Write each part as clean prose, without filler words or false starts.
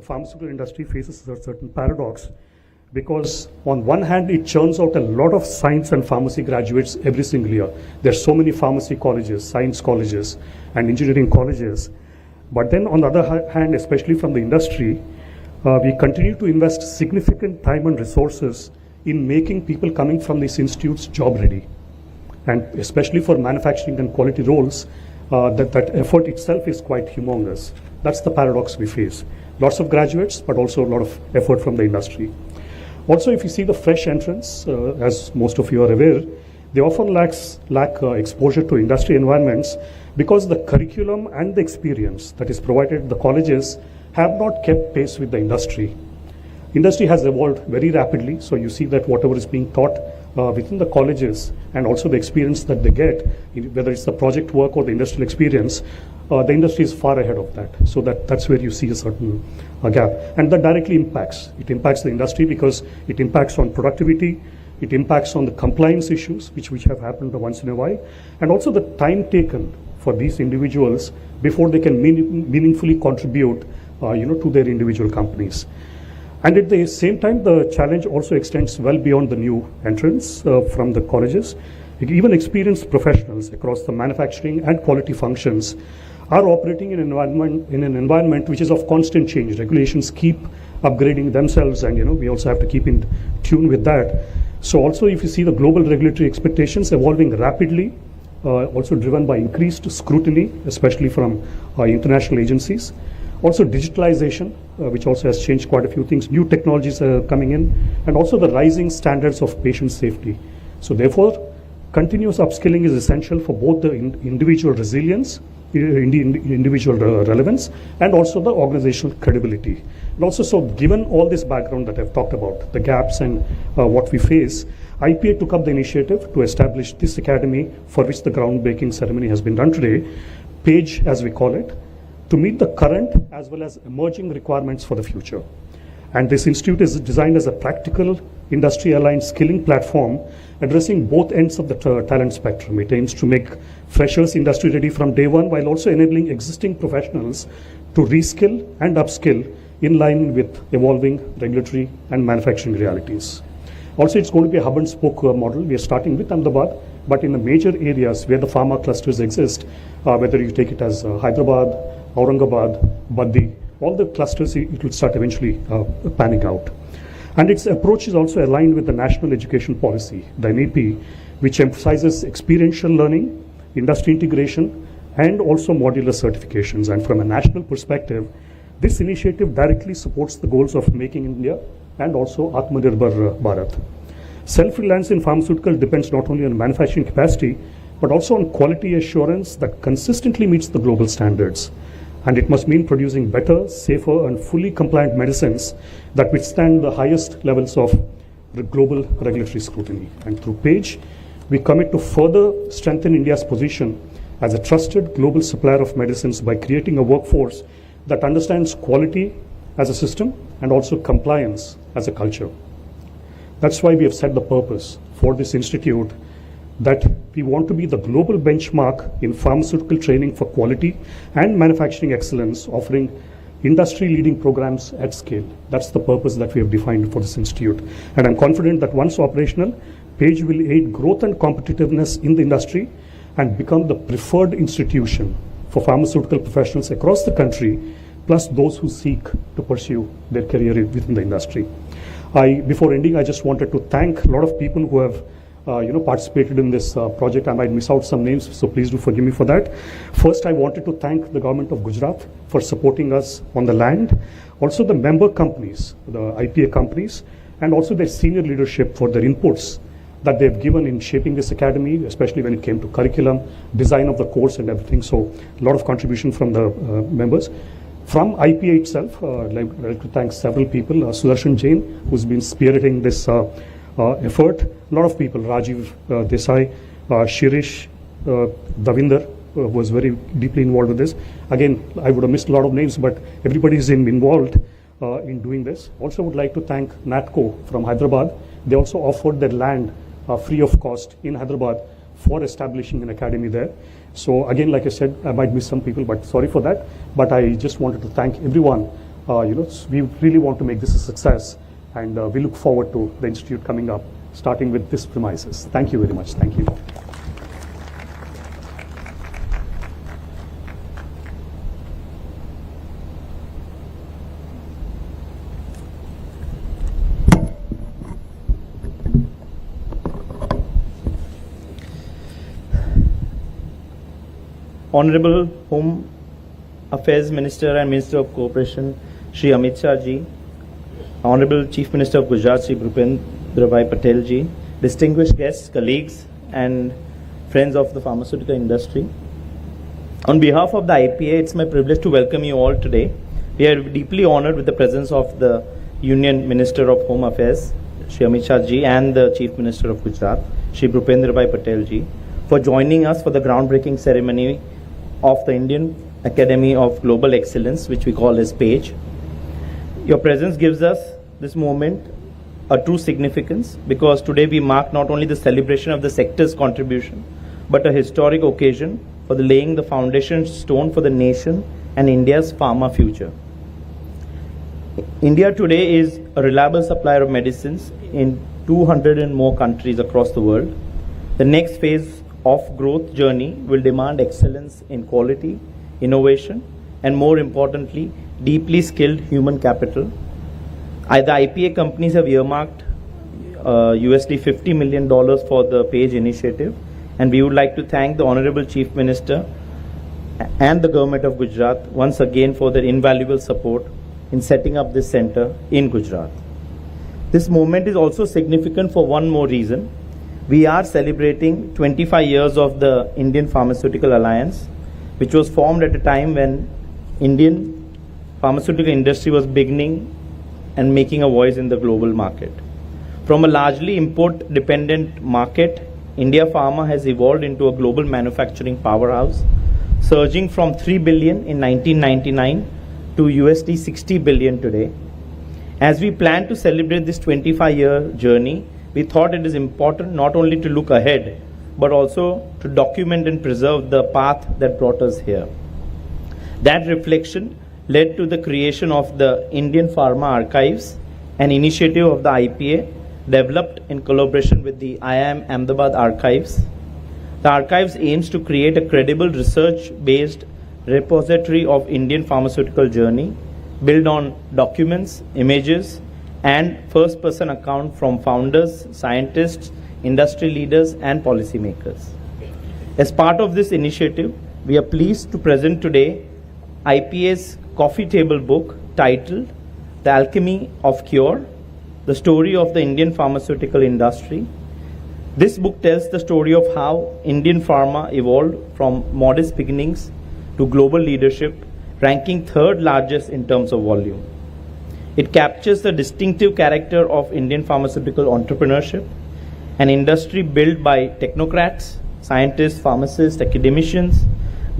the pharmaceutical industry faces a certain paradox because on one hand, it churns out a lot of science and pharmacy graduates every single year. There are so many pharmacy colleges, science colleges, and engineering colleges. But then on the other hand, especially from the industry, we continue to invest significant time and resources in making people coming from these institutes job ready. And especially for manufacturing and quality roles, that effort itself is quite humongous. That's the paradox we face. Lots of graduates, but also a lot of effort from the industry. Also, if you see the fresh entrants, as most of you are aware, they often lack exposure to industry environments because the curriculum and the experience that is provided at the colleges have not kept pace with the industry. Industry has evolved very rapidly, so you see that whatever is being taught within the colleges and also the experience that they get, whether it's the project work or the industrial experience, the industry is far ahead of that. So that's where you see a certain gap. And that directly impacts. It impacts the industry because it impacts on productivity, it impacts on the compliance issues, which have happened once in a while, and also the time taken for these individuals before they can meaningfully contribute to their individual companies. And at the same time, the challenge also extends well beyond the new entrants from the colleges. Even experienced professionals across the manufacturing and quality functions are operating in an environment which is of constant change. Regulations keep upgrading themselves, and we also have to keep in tune with that. So also, if you see the global regulatory expectations evolving rapidly, also driven by increased scrutiny, especially from international agencies. Also digitalization, which also has changed quite a few things. New technologies are coming in, and also the rising standards of patient safety. So therefore, continuous upskilling is essential for both the individual resilience, individual relevance, and also the organizational credibility. And also, so given all this background that I've talked about, the gaps and what we face, IPA took up the initiative to establish this academy, for which the groundbreaking ceremony has been done today, PAGE as we call it, to meet the current as well as emerging requirements for the future. And this institute is designed as a practical, industry-aligned skilling platform addressing both ends of the talent spectrum. It aims to make freshers industry ready from day one, while also enabling existing professionals to reskill and upskill in line with evolving regulatory and manufacturing realities. Also, it's going to be a hub and spoke model. We are starting with Ahmedabad, but in the major areas where the pharma clusters exist, whether you take it as Hyderabad, Aurangabad, Baddi, all the clusters, it will start eventually panning out. And its approach is also aligned with the National Education Policy, the NEP, which emphasizes experiential learning, industry integration, and also modular certifications. And from a national perspective, this initiative directly supports the goals of Making India and also Atmanirbhar Bharat. Self-reliance in pharmaceutical depends not only on manufacturing capacity, but also on quality assurance that consistently meets the global standards. And it must mean producing better, safer, and fully compliant medicines that withstand the highest levels of global regulatory scrutiny. And through PAGE, we commit to further strengthen India's position as a trusted global supplier of medicines by creating a workforce that understands quality as a system and also compliance as a culture. That's why we have set the purpose for this institute, that we want to be the global benchmark in pharmaceutical training for quality and manufacturing excellence, offering industry-leading programs at scale. That's the purpose that we have defined for this institute. And I'm confident that once operational, PAGE will aid growth and competitiveness in the industry and become the preferred institution for pharmaceutical professionals across the country, plus those who seek to pursue their career within the industry. Before ending, I just wanted to thank a lot of people who have participated in this project. I might miss out some names, so please do forgive me for that. First, I wanted to thank the government of Gujarat for supporting us on the land, also the member companies, the IPA companies, and also their senior leadership for their inputs that they've given in shaping this academy, especially when it came to curriculum, design of the course and everything. So a lot of contribution from the members. From IPA itself, I'd like to thank several people. Sudarshan Jain, who's been spearheading this effort. A lot of people, Rajiv Desai, Shirish, Davinder, was very deeply involved with this. Again, I would have missed a lot of names, but everybody is involved in doing this. Also would like to thank NATCO from Hyderabad. They also offered their land free of cost in Hyderabad for establishing an academy there. So again, like I said, I might miss some people, but sorry for that. But I just wanted to thank everyone We really want to make this a success, and we look forward to the institute coming up, starting with this premises. Thank you very much. Thank you. Honorable Home Affairs Minister and Minister of Cooperation, Shri Amit Shah Ji, Honorable Chief Minister of Gujarat, Shri Bhupendrabhai Patel Ji, distinguished guests, colleagues, and friends of the pharmaceutical industry. On behalf of the IPA, it's my privilege to welcome you all today. We are deeply honored with the presence of the Union Minister of Home Affairs, Shri Amit Shah Ji, and the Chief Minister of Gujarat, Shri Bhupendrabhai Patel Ji, for joining us for the groundbreaking ceremony of the Indian Academy of Global Excellence, which we call as PAGE. Your presence gives us this moment a true significance, because today we mark not only the celebration of the sector's contribution, but a historic occasion for the laying the foundation stone for the nation and India's pharma future. India today is a reliable supplier of medicines in 200 and more countries across the world. The next phase of growth journey will demand excellence in quality, innovation, and more importantly, deeply skilled human capital. The IPA companies have earmarked USD $50 million for the PAGE initiative, and we would like to thank the Honorable Chief Minister and the Government of Gujarat once again for their invaluable support in setting up this center in Gujarat. This moment is also significant for one more reason. We are celebrating 25 years of the Indian Pharmaceutical Alliance, which was formed at a time when Indian pharmaceutical industry was beginning and making a voice in the global market. From a largely import-dependent market, India Pharma has evolved into a global manufacturing powerhouse, surging from 3 billion in 1999 to USD 60 billion today. As we plan to celebrate this 25-year journey, we thought it is important not only to look ahead, but also to document and preserve the path that brought us here. That reflection led to the creation of the Indian Pharma Archives, an initiative of the IPA developed in collaboration with the IIM Ahmedabad Archives. The archives aims to create a credible research-based repository of Indian pharmaceutical journey, built on documents, images, and first-person account from founders, scientists, industry leaders, and policymakers. As part of this initiative, we are pleased to present today IPA's coffee table book titled The Alchemy of Cure, the story of the Indian pharmaceutical industry. This book tells the story of how Indian pharma evolved from modest beginnings to global leadership, ranking third largest in terms of volume. It captures the distinctive character of Indian pharmaceutical entrepreneurship, an industry built by technocrats, scientists, pharmacists, academicians,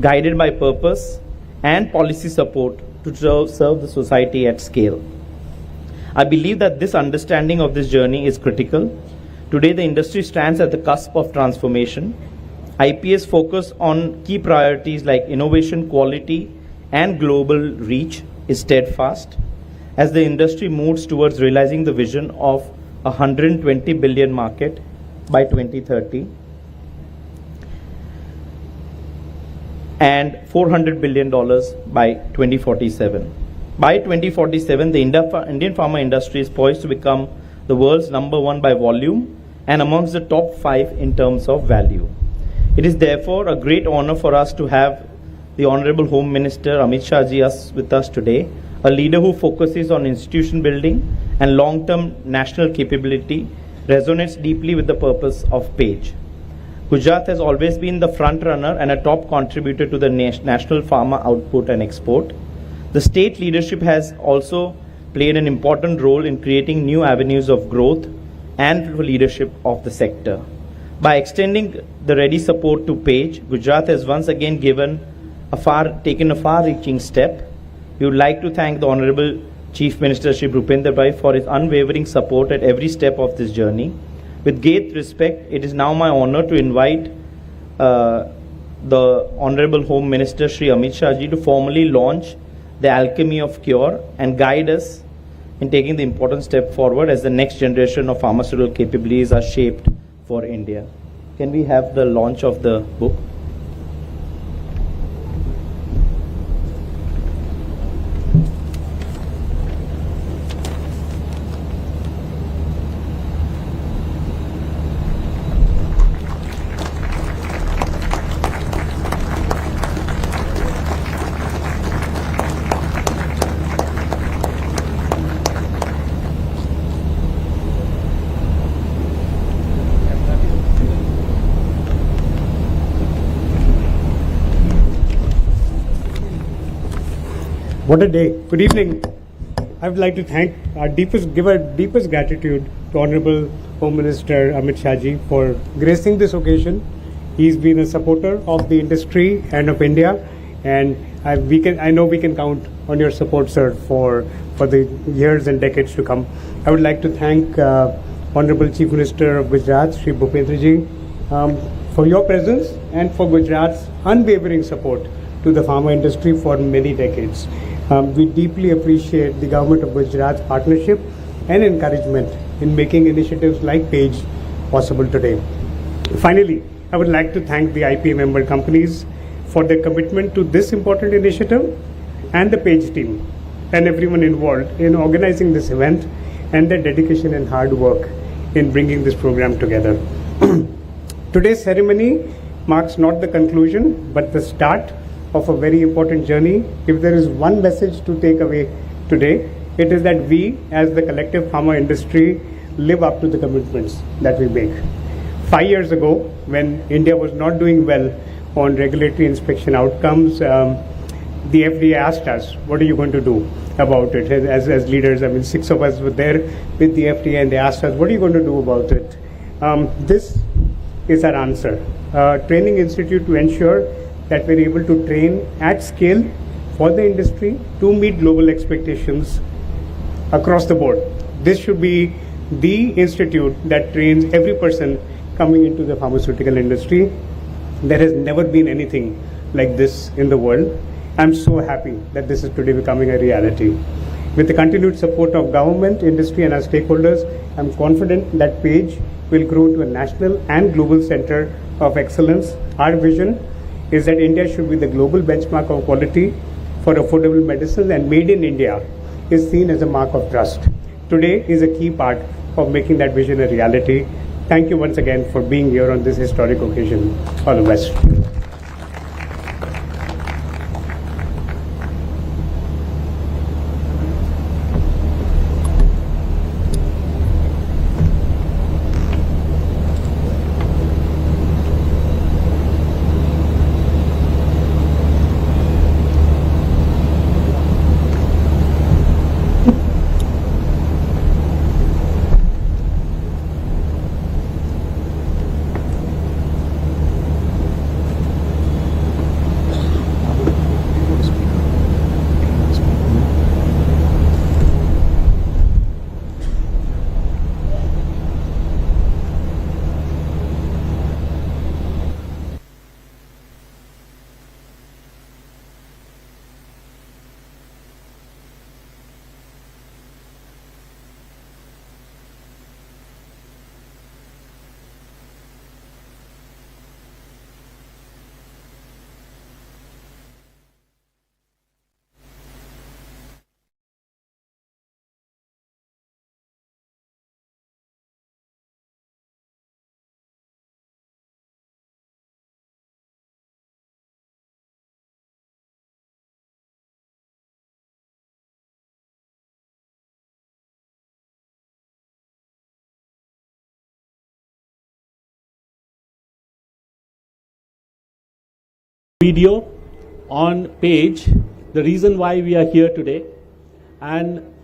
guided by purpose and policy support to serve the society at scale. I believe that this understanding of this journey is critical. Today, the industry stands at the cusp of transformation. IPA's focus on key priorities like innovation, quality, and global reach is steadfast as the industry moves towards realizing the vision of a 120 billion market by 2030 and $400 billion by 2047. By 2047, the Indian pharma industry is poised to become the world's #1 by volume and amongst the top 5 in terms of value. It is therefore a great honor for us to have the Honorable Home Minister Amit Shah Ji with us today, a leader who focuses on institution building and long-term national capability, resonates deeply with the purpose of PAGE. Gujarat has always been the front runner and a top contributor to the national pharma output and export. The state leadership has also played an important role in creating new avenues of growth and leadership of the sector. By extending the ready support to PAGE, Gujarat has once again taken a far-reaching step. We would like to thank the Honorable Chief Minister Shri Bhupendrabhai for his unwavering support at every step of this journey. With great respect, it is now my honor to invite the Honorable Home Minister Shri Amit Shah Ji to formally launch the alchemy of cure, and guide us in taking the important step forward as the next generation of pharmaceutical capabilities are shaped for India. Can we have the launch of the book? What a day. Good evening. I would like to give our deepest gratitude to Honorable Home Minister Amit Shah ji for gracing this occasion. He's been a supporter of the industry and of India, and I know we can count on your support, sir, for the years and decades to come. I would like to thank Honorable Chief Minister of Gujarat, Shri Bhupendra ji, for your presence and for Gujarat's unwavering support to the pharma industry for many decades. We deeply appreciate the government of Gujarat's partnership and encouragement in making initiatives like PAGE possible today. Finally, I would like to thank the IPA member companies for their commitment to this important initiative, and the PAGE team and everyone involved in organizing this event, and their dedication and hard work in bringing this program together. Today's ceremony marks not the conclusion but the start of a very important journey. If there is one message to take away today, it is that we as the collective pharma industry live up to the commitments that we make. 5 years ago, when India was not doing well on regulatory inspection outcomes, the FDA asked us, what are you going to do about it? As leaders, 6 of us were there with the FDA, and they asked us, what are you going to do about it? This is our answer. Training institute to ensure that we're able to train at scale for the industry to meet global expectations across the board. This should be the institute that trains every person coming into the pharmaceutical industry. There has never been anything like this in the world. I'm so happy that this is today becoming a reality. With the continued support of government, industry, and our stakeholders, I'm confident that PAGE will grow to a national and global center of excellence. Our vision is that India should be the global benchmark of quality for affordable medicines, and Made in India is seen as a mark of trust. Today is a key part of making that vision a reality. Thank you once again for being here on this historic occasion. All the best. Video on page, the reason why we are here today, and